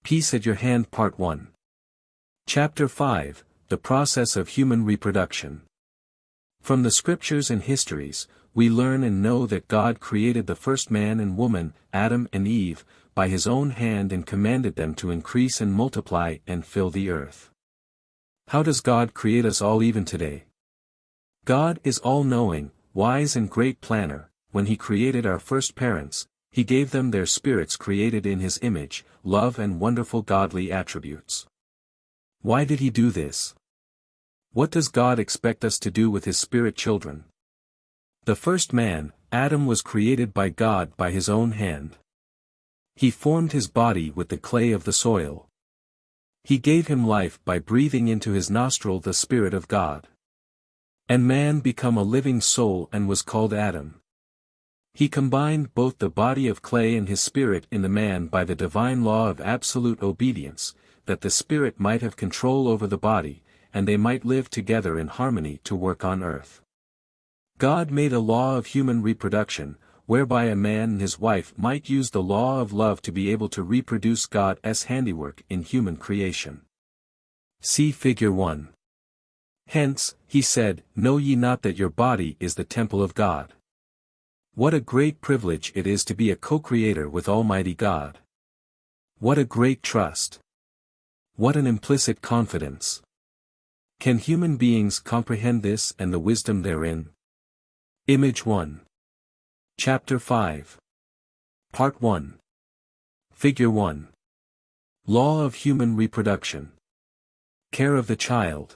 Peace at Your Hand Part 1. Chapter 5, The Process of Human Reproduction. From the scriptures and histories, we learn and know that God created the first man and woman, Adam and Eve, by his own hand and commanded them to increase and multiply and fill the earth. How does God create us all even today? God is all-knowing, wise and great planner. When he created our first parents, he gave them their spirits created in his image, love and wonderful godly attributes. Why did he do this? What does God expect us to do with his spirit children? The first man, Adam, was created by God by his own hand. He formed his body with the clay of the soil. He gave him life by breathing into his nostril the Spirit of God. And man became a living soul and was called Adam. He combined both the body of clay and his spirit in the man by the divine law of absolute obedience, that the spirit might have control over the body, and they might live together in harmony to work on earth. God made a law of human reproduction, whereby a man and his wife might use the law of love to be able to reproduce God's handiwork in human creation. See Figure 1. Hence, he said, Know ye not that your body is the temple of God? What a great privilege it is to be a co-creator with Almighty God. What a great trust. What an implicit confidence. Can human beings comprehend this and the wisdom therein? Image 1. Chapter 5. Part 1. Figure 1. Law of Human Reproduction. Care of the child.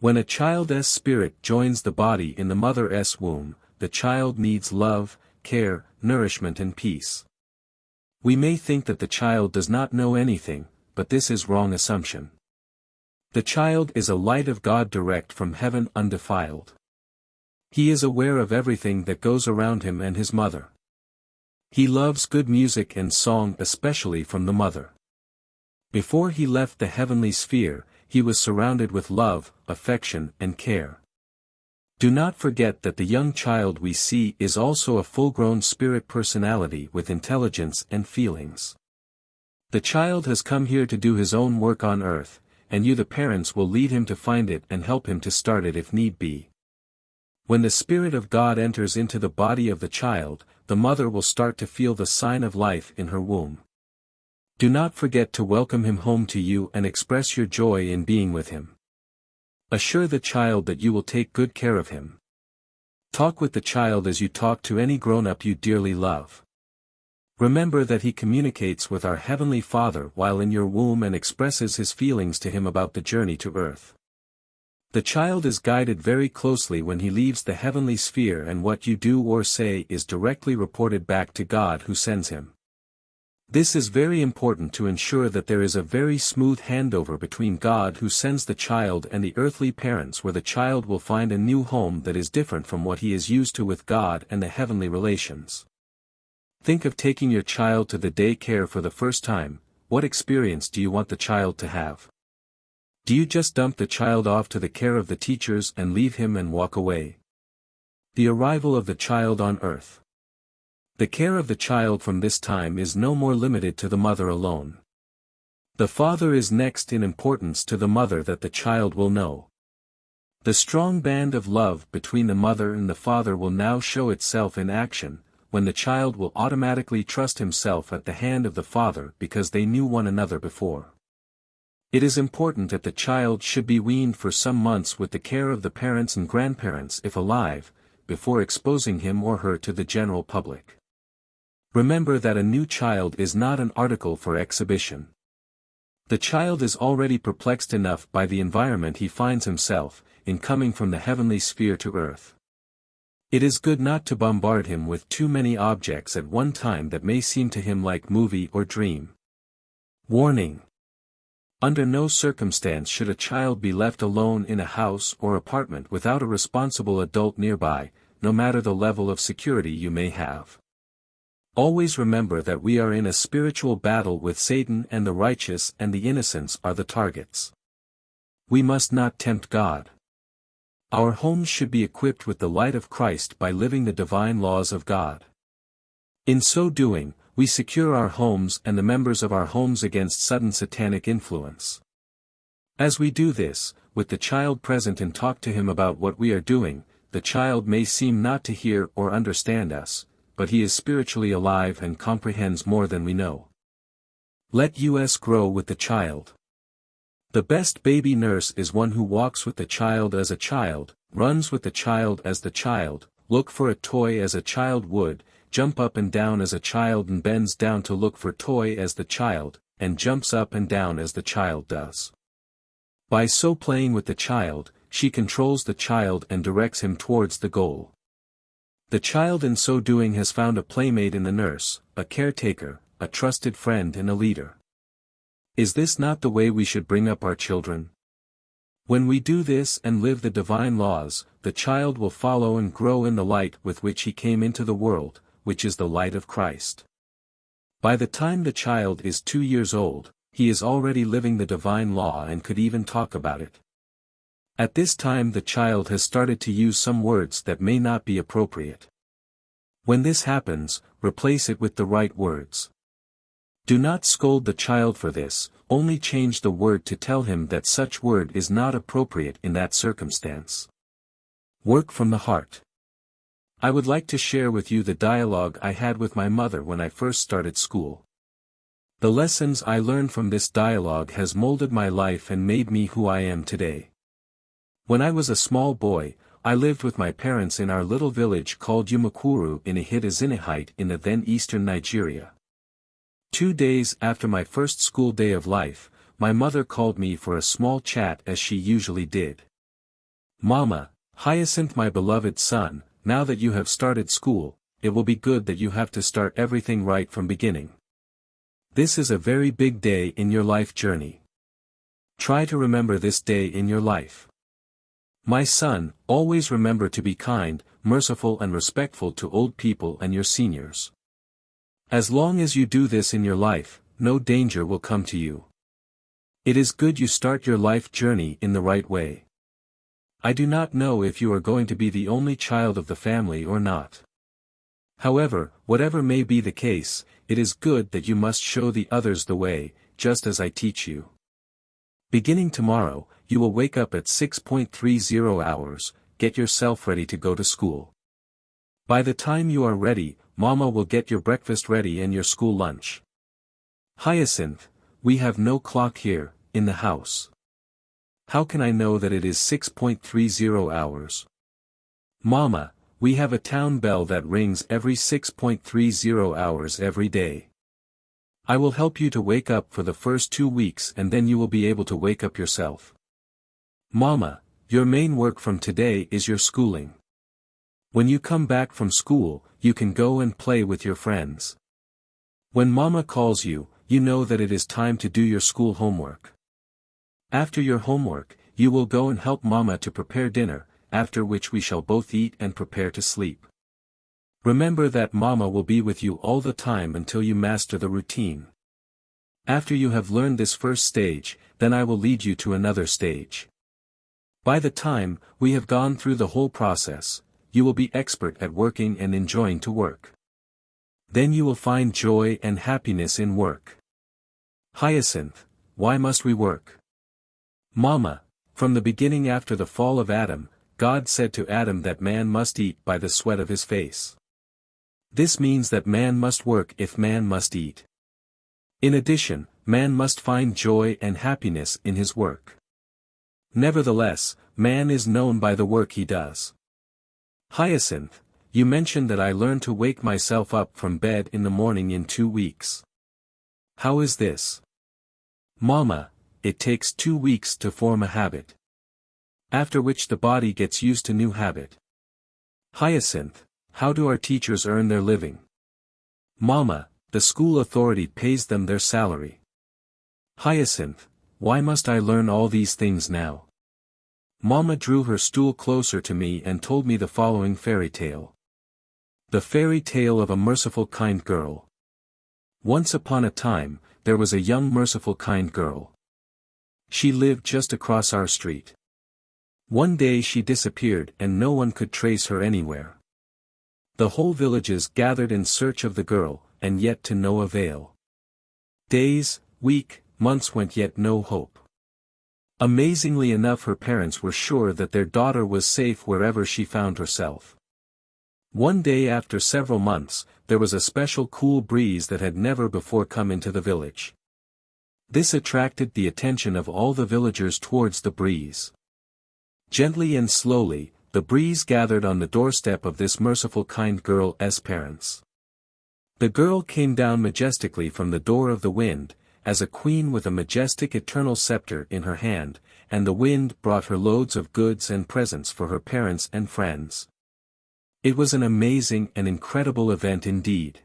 When a child's spirit joins the body in the mother's womb, the child needs love, care, nourishment and peace. We may think that the child does not know anything, but this is wrong assumption. The child is a light of God direct from heaven undefiled. He is aware of everything that goes around him and his mother. He loves good music and song especially from the mother. Before he left the heavenly sphere, he was surrounded with love, affection and care. Do not forget that the young child we see is also a full-grown spirit personality with intelligence and feelings. The child has come here to do his own work on earth, and you the parents will lead him to find it and help him to start it if need be. When the Spirit of God enters into the body of the child, the mother will start to feel the sign of life in her womb. Do not forget to welcome him home to you and express your joy in being with him. Assure the child that you will take good care of him. Talk with the child as you talk to any grown-up you dearly love. Remember that he communicates with our Heavenly Father while in your womb and expresses his feelings to him about the journey to earth. The child is guided very closely when he leaves the heavenly sphere, and what you do or say is directly reported back to God who sends him. This is very important to ensure that there is a very smooth handover between God who sends the child and the earthly parents, where the child will find a new home that is different from what he is used to with God and the heavenly relations. Think of taking your child to the daycare for the first time. What experience do you want the child to have? Do you just dump the child off to the care of the teachers and leave him and walk away? The arrival of the child on earth. The care of the child from this time is no more limited to the mother alone. The father is next in importance to the mother that the child will know. The strong band of love between the mother and the father will now show itself in action, when the child will automatically trust himself at the hand of the father because they knew one another before. It is important that the child should be weaned for some months with the care of the parents and grandparents if alive, before exposing him or her to the general public. Remember that a new child is not an article for exhibition. The child is already perplexed enough by the environment he finds himself in coming from the heavenly sphere to earth. It is good not to bombard him with too many objects at one time that may seem to him like movie or dream. Warning. Under no circumstance should a child be left alone in a house or apartment without a responsible adult nearby, no matter the level of security you may have. Always remember that we are in a spiritual battle with Satan, and the righteous and the innocents are the targets. We must not tempt God. Our homes should be equipped with the light of Christ by living the divine laws of God. In so doing, we secure our homes and the members of our homes against sudden satanic influence. As we do this, with the child present and talk to him about what we are doing, the child may seem not to hear or understand us, but he is spiritually alive and comprehends more than we know. Let us grow with the child. The best baby nurse is one who walks with the child as a child, runs with the child as the child, look for a toy as a child would, jump up and down as a child and bends down to look for toy as the child, and jumps up and down as the child does. By so playing with the child, she controls the child and directs him towards the goal. The child in so doing has found a playmate in the nurse, a caretaker, a trusted friend and a leader. Is this not the way we should bring up our children? When we do this and live the divine laws, the child will follow and grow in the light with which he came into the world, which is the light of Christ. By the time the child is 2 years old, he is already living the divine law and could even talk about it. At this time the child has started to use some words that may not be appropriate. When this happens, replace it with the right words. Do not scold the child for this, only change the word to tell him that such word is not appropriate in that circumstance. Work from the heart. I would like to share with you the dialogue I had with my mother when I first started school. The lessons I learned from this dialogue has molded my life and made me who I am today. When I was a small boy, I lived with my parents in our little village called Umakuru in Ihita in the then eastern Nigeria. 2 days after my first school day of life, my mother called me for a small chat as she usually did. "Mama, Hyacinth, my beloved son, now that you have started school, it will be good that you have to start everything right from beginning. This is a very big day in your life journey. Try to remember this day in your life. My son, always remember to be kind, merciful and respectful to old people and your seniors. As long as you do this in your life, no danger will come to you. It is good you start your life journey in the right way. I do not know if you are going to be the only child of the family or not. However, whatever may be the case, it is good that you must show the others the way, just as I teach you. Beginning tomorrow, you will wake up at 6:30 hours, get yourself ready to go to school. By the time you are ready, Mama will get your breakfast ready and your school lunch. Hyacinth, we have no clock here, in the house. How can I know that it is 6:30 hours? Mama, we have a town bell that rings every 6:30 hours every day. I will help you to wake up for the first 2 weeks and then you will be able to wake up yourself. Mama, your main work from today is your schooling. When you come back from school, you can go and play with your friends. When Mama calls you, you know that it is time to do your school homework. After your homework, you will go and help Mama to prepare dinner, after which we shall both eat and prepare to sleep. Remember that Mama will be with you all the time until you master the routine. After you have learned this first stage, then I will lead you to another stage. By the time we have gone through the whole process, you will be expert at working and enjoying to work. Then you will find joy and happiness in work. Hyacinth, why must we work? Mama, from the beginning after the fall of Adam, God said to Adam that man must eat by the sweat of his face. This means that man must work if man must eat. In addition, man must find joy and happiness in his work. Nevertheless, man is known by the work he does. Hyacinth, you mentioned that I learned to wake myself up from bed in the morning in 2 weeks. How is this? Mama, it takes 2 weeks to form a habit. After which the body gets used to new habit. Hyacinth, how do our teachers earn their living? Mama, the school authority pays them their salary. Hyacinth, why must I learn all these things now? Mama drew her stool closer to me and told me the following fairy tale. The fairy tale of a merciful kind girl. Once upon a time, there was a young merciful kind girl. She lived just across our street. One day she disappeared and no one could trace her anywhere. The whole villages gathered in search of the girl, and yet to no avail. Days, weeks, months went, yet no hope. Amazingly enough, her parents were sure that their daughter was safe wherever she found herself. One day after several months, there was a special cool breeze that had never before come into the village. This attracted the attention of all the villagers towards the breeze. Gently and slowly, the breeze gathered on the doorstep of this merciful kind girl's parents. The girl came down majestically from the door of the wind, as a queen with a majestic eternal scepter in her hand, and the wind brought her loads of goods and presents for her parents and friends. It was an amazing and incredible event indeed.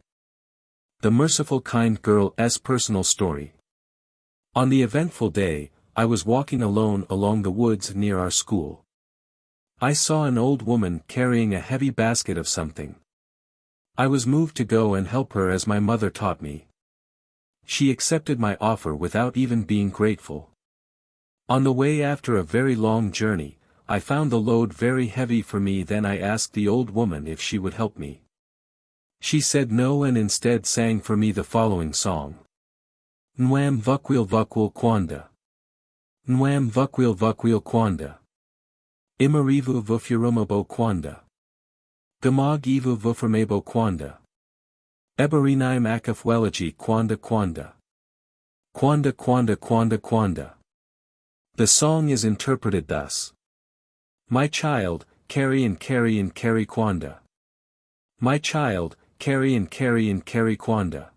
The merciful kind girl's personal story. On the eventful day, I was walking alone along the woods near our school. I saw an old woman carrying a heavy basket of something. I was moved to go and help her as my mother taught me. She accepted my offer without even being grateful. On the way, after a very long journey, I found the load very heavy for me. Then I asked the old woman if she would help me. She said no and instead sang for me the following song. Nwam vukwil kwanda. Nwam vukwil kwanda. Imarivu vufurumabo kwanda. Gamag ivu vufurmabo kwanda. Eberinaim akafwelaji kwanda kwanda. Kwanda kwanda kwanda kwanda. The song is interpreted thus. My child, carry and carry and carry kwanda. My child, carry and carry and carry kwanda.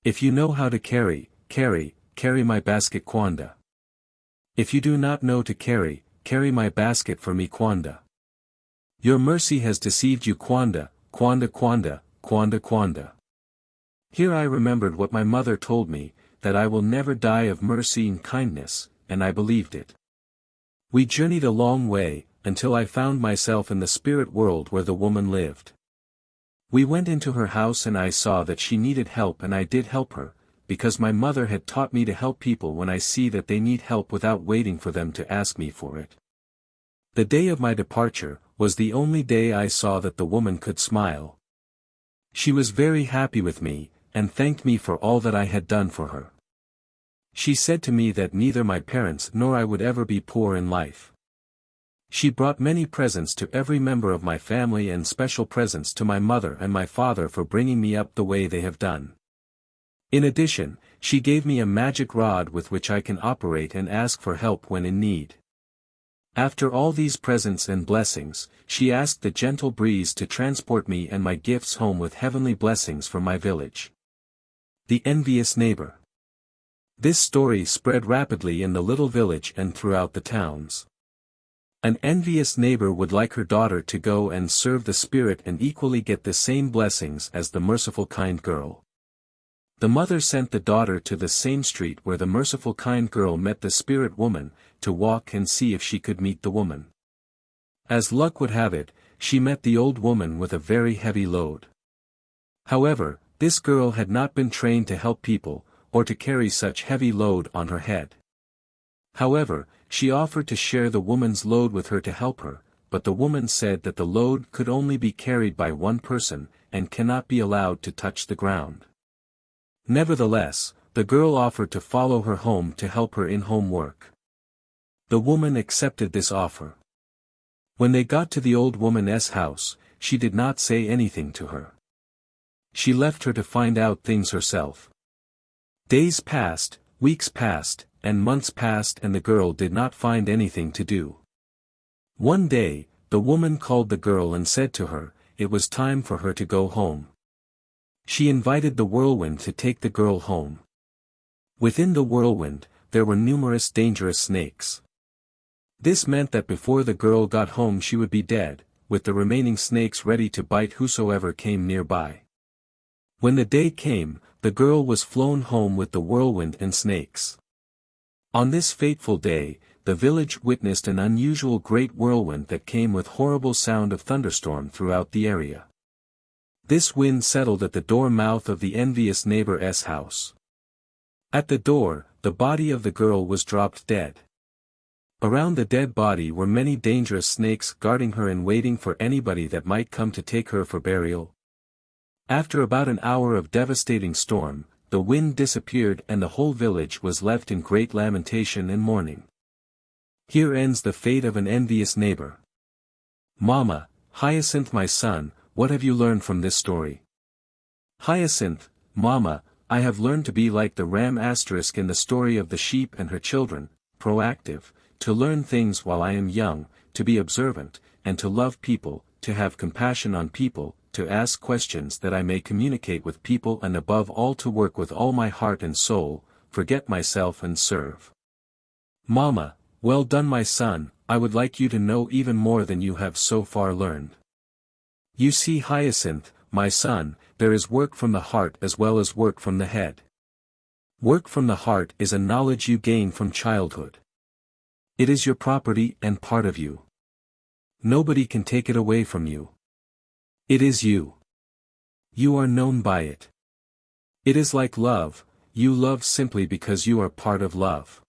If you know how to carry, carry my basket kwanda. If you do not know to carry my basket for me kwanda. Your mercy has deceived you kwanda, kwanda kwanda, kwanda kwanda. Here I remembered what my mother told me, that I will never die of mercy and kindness, and I believed it. We journeyed a long way, until I found myself in the spirit world where the woman lived. We went into her house and I saw that she needed help, and I did help her, because my mother had taught me to help people when I see that they need help without waiting for them to ask me for it. The day of my departure was the only day I saw that the woman could smile. She was very happy with me, and thanked me for all that I had done for her. She said to me that neither my parents nor I would ever be poor in life. She brought many presents to every member of my family and special presents to my mother and my father for bringing me up the way they have done. In addition, she gave me a magic rod with which I can operate and ask for help when in need. After all these presents and blessings, she asked the gentle breeze to transport me and my gifts home with heavenly blessings from my village. The envious neighbor. This story spread rapidly in the little village and throughout the towns. An envious neighbor would like her daughter to go and serve the spirit and equally get the same blessings as the merciful kind girl. The mother sent the daughter to the same street where the merciful kind girl met the spirit woman, to walk and see if she could meet the woman. As luck would have it, she met the old woman with a very heavy load. However, this girl had not been trained to help people, or to carry such heavy load on her head. However, she offered to share the woman's load with her to help her, but the woman said that the load could only be carried by one person, and cannot be allowed to touch the ground. Nevertheless, the girl offered to follow her home to help her in home work. The woman accepted this offer. When they got to the old woman's house, she did not say anything to her. She left her to find out things herself. Days passed, weeks passed, and months passed, and the girl did not find anything to do. One day, the woman called the girl and said to her, it was time for her to go home. She invited the whirlwind to take the girl home. Within the whirlwind, there were numerous dangerous snakes. This meant that before the girl got home she would be dead, with the remaining snakes ready to bite whosoever came nearby. When the day came, the girl was flown home with the whirlwind and snakes. On this fateful day, the village witnessed an unusual great whirlwind that came with horrible sound of thunderstorm throughout the area. This wind settled at the door mouth of the envious neighbor's house. At the door, the body of the girl was dropped dead. Around the dead body were many dangerous snakes guarding her and waiting for anybody that might come to take her for burial. After about an hour of devastating storm, the wind disappeared and the whole village was left in great lamentation and mourning. Here ends the fate of an envious neighbor. Mama, Hyacinth my son, what have you learned from this story? Hyacinth, Mama, I have learned to be like the ram asterisk in the story of the sheep and her children, proactive, to learn things while I am young, to be observant, and to love people, to have compassion on people, to ask questions that I may communicate with people and above all to work with all my heart and soul, forget myself and serve. Mama, well done my son, I would like you to know even more than you have so far learned. You see Hyacinth, my son, there is work from the heart as well as work from the head. Work from the heart is a knowledge you gain from childhood. It is your property and part of you. Nobody can take it away from you. It is you. You are known by it. It is like love, you love simply because you are part of love.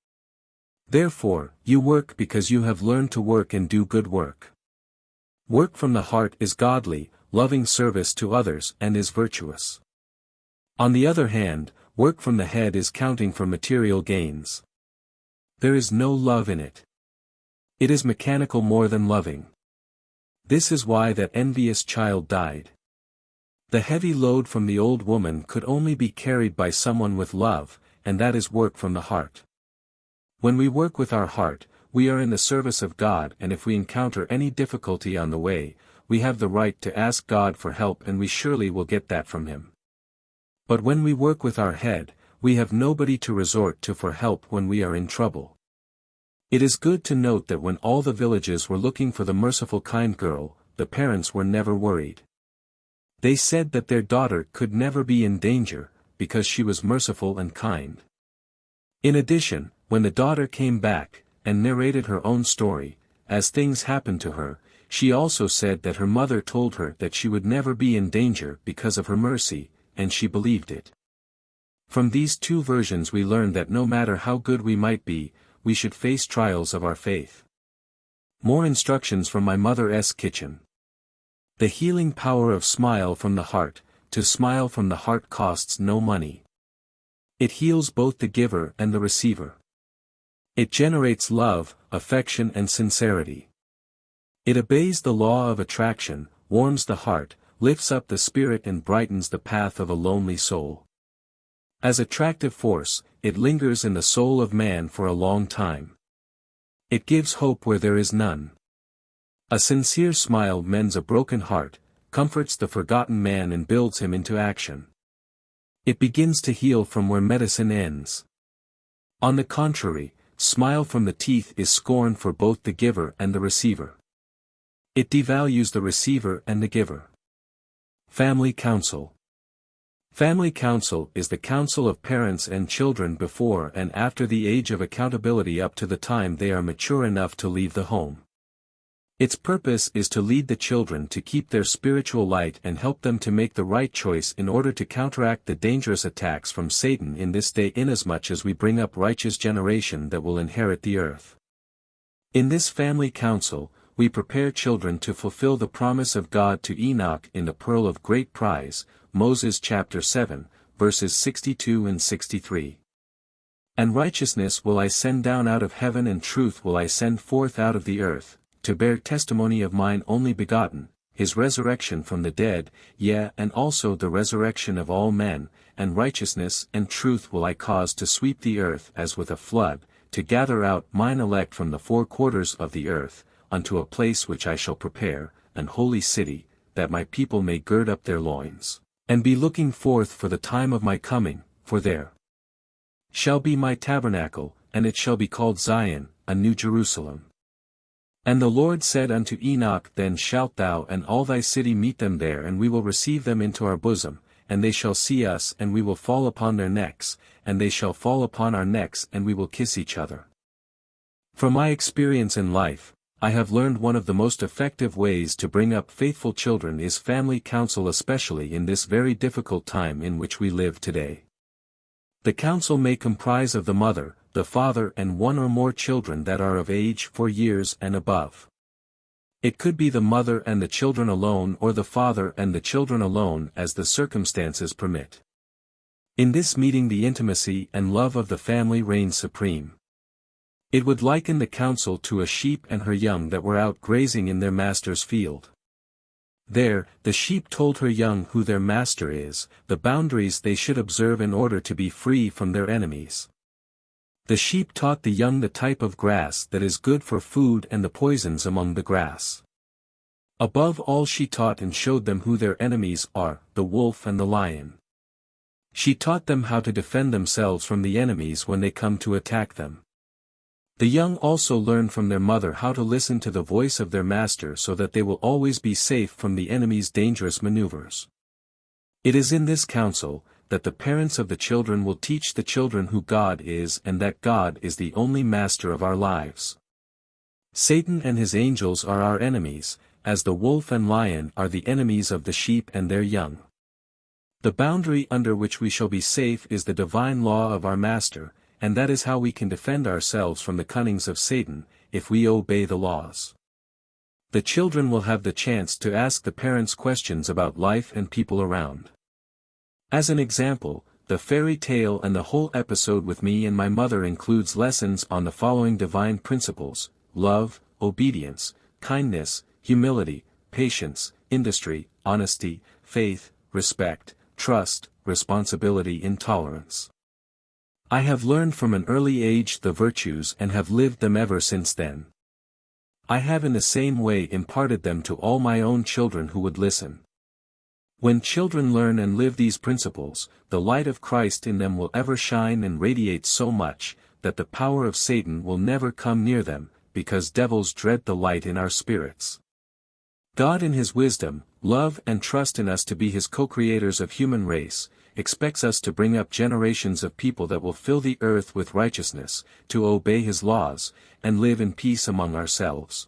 Therefore, you work because you have learned to work and do good work. Work from the heart is godly, loving service to others and is virtuous. On the other hand, work from the head is counting for material gains. There is no love in it. It is mechanical more than loving. This is why that envious child died. The heavy load from the old woman could only be carried by someone with love, and that is work from the heart. When we work with our heart, we are in the service of God, and if we encounter any difficulty on the way, we have the right to ask God for help and we surely will get that from Him. But when we work with our head, we have nobody to resort to for help when we are in trouble. It is good to note that when all the villages were looking for the merciful kind girl, the parents were never worried. They said that their daughter could never be in danger, because she was merciful and kind. In addition, when the daughter came back, and narrated her own story, as things happened to her, she also said that her mother told her that she would never be in danger because of her mercy, and she believed it. From these two versions we learn that no matter how good we might be, we should face trials of our faith. More instructions from my mother's kitchen. The healing power of smile from the heart. To smile from the heart costs no money. It heals both the giver and the receiver. It generates love, affection and sincerity. It obeys the law of attraction, warms the heart, lifts up the spirit and brightens the path of a lonely soul. As attractive force, it lingers in the soul of man for a long time. It gives hope where there is none. A sincere smile mends a broken heart, comforts the forgotten man and builds him into action. It begins to heal from where medicine ends. On the contrary, smile from the teeth is scorn for both the giver and the receiver. It devalues the receiver and the giver. Family counsel. Family counsel is the counsel of parents and children before and after the age of accountability up to the time they are mature enough to leave the home. Its purpose is to lead the children to keep their spiritual light and help them to make the right choice in order to counteract the dangerous attacks from Satan in this day, inasmuch as we bring up righteous generation that will inherit the earth. In this family counsel, we prepare children to fulfill the promise of God to Enoch in the pearl of great prize, Moses chapter 7, verses 62 and 63. And righteousness will I send down out of heaven and truth will I send forth out of the earth, to bear testimony of mine only begotten, his resurrection from the dead, yea and also the resurrection of all men, and righteousness and truth will I cause to sweep the earth as with a flood, to gather out mine elect from the four quarters of the earth, unto a place which I shall prepare, an holy city, that my people may gird up their loins, and be looking forth for the time of my coming, for there shall be my tabernacle, and it shall be called Zion, a new Jerusalem. And the Lord said unto Enoch, then shalt thou and all thy city meet them there, and we will receive them into our bosom, and they shall see us, and we will fall upon their necks, and they shall fall upon our necks, and we will kiss each other. From my experience in life, I have learned one of the most effective ways to bring up faithful children is family counsel, especially in this very difficult time in which we live today. The counsel may comprise of the mother, the father and one or more children that are of age 4 years and above. It could be the mother and the children alone or the father and the children alone as the circumstances permit. In this meeting the intimacy and love of the family reigns supreme. It would liken the counsel to a sheep and her young that were out grazing in their master's field. There, the sheep told her young who their master is, the boundaries they should observe in order to be free from their enemies. The sheep taught the young the type of grass that is good for food and the poisons among the grass. Above all she taught and showed them who their enemies are, the wolf and the lion. She taught them how to defend themselves from the enemies when they come to attack them. The young also learn from their mother how to listen to the voice of their master so that they will always be safe from the enemy's dangerous maneuvers. It is in this counsel, that the parents of the children will teach the children who God is and that God is the only master of our lives. Satan and his angels are our enemies, as the wolf and lion are the enemies of the sheep and their young. The boundary under which we shall be safe is the divine law of our master, and that is how we can defend ourselves from the cunnings of Satan, if we obey the laws. The children will have the chance to ask the parents questions about life and people around. As an example, the fairy tale and the whole episode with me and my mother includes lessons on the following divine principles: love, obedience, kindness, humility, patience, industry, honesty, faith, respect, trust, responsibility, intolerance. I have learned from an early age the virtues and have lived them ever since then. I have in the same way imparted them to all my own children who would listen. When children learn and live these principles, the light of Christ in them will ever shine and radiate so much, that the power of Satan will never come near them, because devils dread the light in our spirits. God in His wisdom, love and trust in us to be His co-creators of human race, expects us to bring up generations of people that will fill the earth with righteousness, to obey His laws, and live in peace among ourselves.